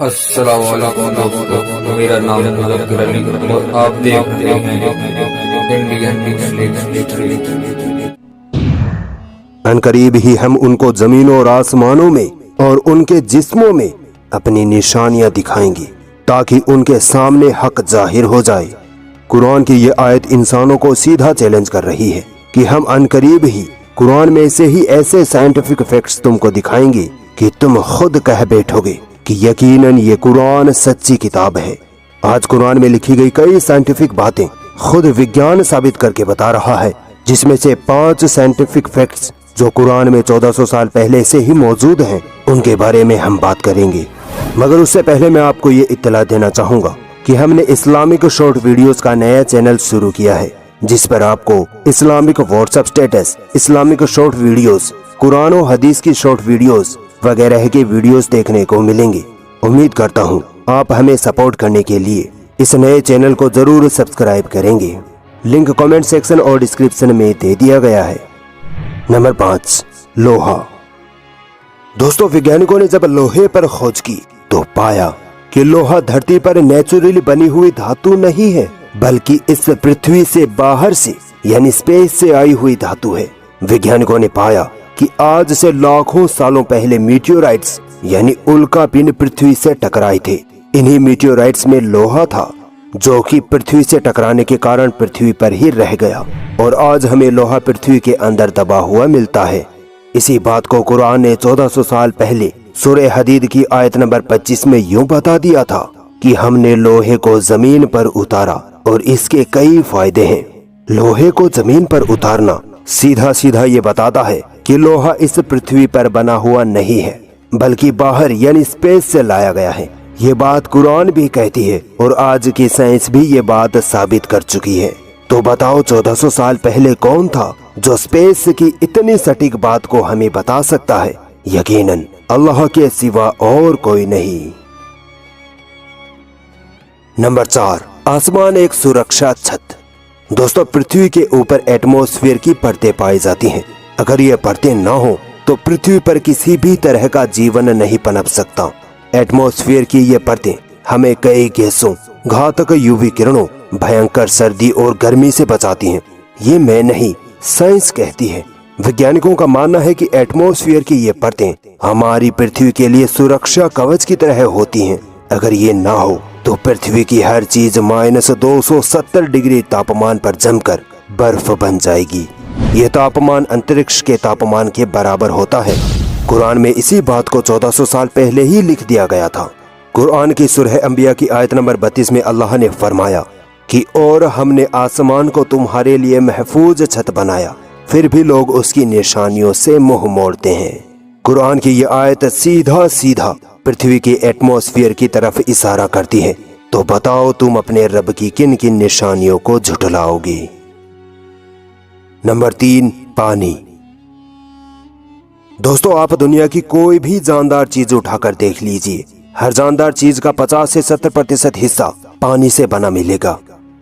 السلام علیکم دوستو، میرا نام مظفر علی اور آپ دیکھ رہے ہیں انڈین۔ ان قریب ہی ہم ان کو زمینوں اور آسمانوں میں اور ان کے جسموں میں اپنی نشانیاں دکھائیں گے تاکہ ان کے سامنے حق ظاہر ہو جائے۔ قرآن کی یہ آیت انسانوں کو سیدھا چیلنج کر رہی ہے کہ ہم ان قریب ہی قرآن میں سے ہی ایسے سائنٹیفک فیکٹس تم کو دکھائیں گے کہ تم خود کہہ بیٹھو گے کہ یقیناً یہ قرآن سچی کتاب ہے۔ آج قرآن میں لکھی گئی کئی سائنٹیفک باتیں خود وگیان ثابت کر کے بتا رہا ہے، جس میں سے 5 سائنٹیفک فیکٹس جو قرآن میں 1400 سال پہلے سے ہی موجود ہیں، ان کے بارے میں ہم بات کریں گے۔ مگر اس سے پہلے میں آپ کو یہ اطلاع دینا چاہوں گا کہ ہم نے اسلامک شارٹ ویڈیوز کا نیا چینل شروع کیا ہے، جس پر آپ کو Islamic WhatsApp status, Islamic short videos, قرآن و حدیث کی شارٹ ویڈیوز وغیرہ کے ویڈیوز دیکھنے کو ملیں گے۔ امید کرتا ہوں آپ ہمیں سپورٹ کرنے کے لیے اس نئے چینل کو ضرور سبسکرائب کریں گے۔ لنک کمنٹ سیکشن اور ڈسکرپشن میں دے دیا گیا ہے۔ نمبر 5، لوہا۔ دوستو، ویگیانکوں نے جب لوہے پر کھوج کی تو پایا کہ لوہا دھرتی پر نیچرلی بنی ہوئی دھاتو نہیں ہے، بلکہ اس پرتھوی سے باہر سے یعنی اسپیس سے آئی ہوئی دھاتو ہے۔ ویگیانکوں نے پایا کہ آج سے لاکھوں سالوں پہلے میٹیورائٹس یعنی الکا پنڈ پرتھوی سے ٹکرائے تھے۔ انہی میٹیورائٹس میں لوہا تھا جو کہ پرتھوی سے ٹکرانے کے کارن پرتھوی پر ہی رہ گیا، اور آج ہمیں لوہا پرتھوی کے اندر دبا ہوا ملتا ہے۔ اسی بات کو قرآن نے 1400 سال پہلے سورہ حدید کی آیت نمبر 25 میں یوں بتا دیا تھا کہ ہم نے لوہے کو زمین پر اتارا اور اس کے کئی فائدے ہیں۔ لوہے کو زمین پر اتارنا سیدھا سیدھا یہ بتاتا ہے کہ لوہا اس پرتھوی پر بنا ہوا نہیں ہے، بلکہ باہر یعنی اسپیس سے لایا گیا ہے۔ یہ بات قرآن بھی کہتی ہے اور آج کی سائنس بھی یہ بات ثابت کر چکی ہے۔ تو بتاؤ 1400 سال پہلے کون تھا جو اسپیس کی اتنی سٹیک بات کو ہمیں بتا سکتا ہے؟ یقیناً اللہ کے سوا اور کوئی نہیں۔ نمبر 4، آسمان ایک سرکشا چھت۔ دوستو، پرتھوی کے اوپر ایٹماسفیئر کی پرتیں پائی جاتی ہیں۔ اگر یہ پرتیں نہ ہوں تو پرتھوی پر کسی بھی طرح کا جیون نہیں پنپ سکتا۔ ایٹماسفیئر کی یہ پرتیں ہمیں کئی گیسوں، گھاتک یووی کرنوں، بھینکر سردی اور گرمی سے بچاتی ہیں۔ یہ میں نہیں، سائنس کہتی ہے۔ ویگیانکوں کا ماننا ہے کہ ایٹماسفیئر کی یہ پرتیں ہماری پرتھوی کے لیے سرکشا کوچ کی طرح ہوتی ہیں۔ اگر یہ نہ ہو تو پرتھوی کی ہر چیز -270 ڈگری تاپمان پر جم کر برف بن جائے گی۔ یہ تاپمان انترکش کے تاپمان کے برابر ہوتا ہے۔ قرآن میں اسی بات کو 1400 سال پہلے ہی لکھ دیا گیا تھا۔ قرآن کی سورہ انبیاء کی آیت نمبر 32 میں اللہ نے فرمایا کہ اور ہم نے آسمان کو تمہارے لیے محفوظ چھت بنایا، پھر بھی لوگ اس کی نشانیوں سے منہ موڑتے ہیں۔ قرآن کی یہ آیت سیدھا سیدھا پرتھوی کے ایٹماسفیئر کی طرف اشارہ کرتی ہے۔ تو بتاؤ تم اپنے رب کی کن کن نشانیوں کو جھٹلاؤ گے؟ نمبر 3، پانی۔ دوستو، آپ دنیا کی کوئی بھی جاندار چیز اٹھا کر دیکھ لیجئے، ہر جاندار چیز کا 50 سے 70% حصہ پانی سے بنا ملے گا۔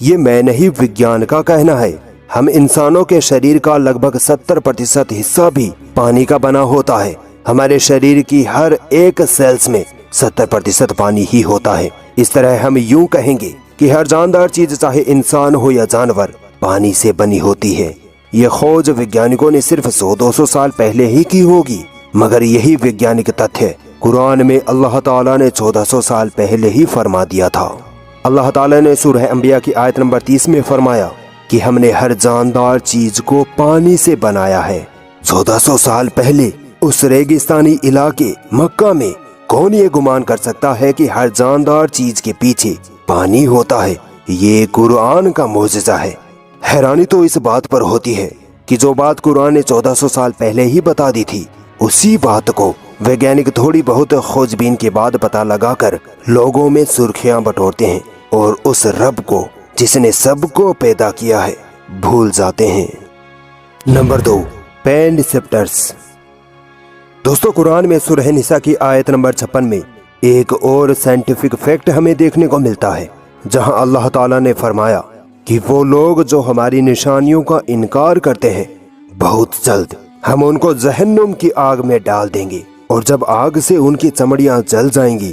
یہ میں نہیں، وگیان کا کہنا ہے۔ ہم انسانوں کے شریر کا لگ بھگ 70% حصہ بھی پانی کا بنا ہوتا ہے۔ ہمارے شریر کی ہر ایک سیلز میں 70% پانی ہی ہوتا ہے۔ اس طرح ہم یوں کہیں گے کہ ہر جاندار چیز چاہے انسان ہو یا جانور پانی سے بنی ہوتی ہے۔ یہ کھوج ویگیانکوں نے صرف 100-200 سال پہلے ہی کی ہوگی، مگر یہی ویگیانک تتھیہ قرآن میں اللہ تعالیٰ نے 1400 سال پہلے ہی فرما دیا تھا۔ اللہ تعالیٰ نے سورہ انبیاء کی آیت نمبر 30 میں فرمایا کہ ہم نے ہر جاندار چیز کو پانی سے بنایا ہے۔ 1400 سال پہلے اس ریگستانی علاقے مکہ میں کون یہ گمان کر سکتا ہے کہ ہر جاندار چیز کے پیچھے پانی ہوتا ہے؟ یہ قرآن کا معجزہ ہے۔ حیرانی تو اس بات پر ہوتی ہے کہ جو بات قرآن نے 1400 سال پہلے ہی بتا دی تھی، اسی بات کو ویگیانک تھوڑی بہت کھوج بین کے بعد پتہ لگا کر لوگوں میں سرخیاں بٹورتے ہیں اور اس رب کو جس نے سب کو پیدا کیا ہے بھول جاتے ہیں۔ Number 2، pain receptors. دوستو، قرآن میں سورہ نساء کی آیت نمبر 56 میں ایک اور سائنٹیفک فیکٹ ہمیں دیکھنے کو ملتا ہے، جہاں اللہ تعالیٰ نے فرمایا کہ وہ لوگ جو ہماری نشانیوں کا انکار کرتے ہیں، بہت جلد ہم ان کو جہنم کی آگ میں ڈال دیں گے، اور جب آگ سے ان کی چمڑیاں جل جائیں گی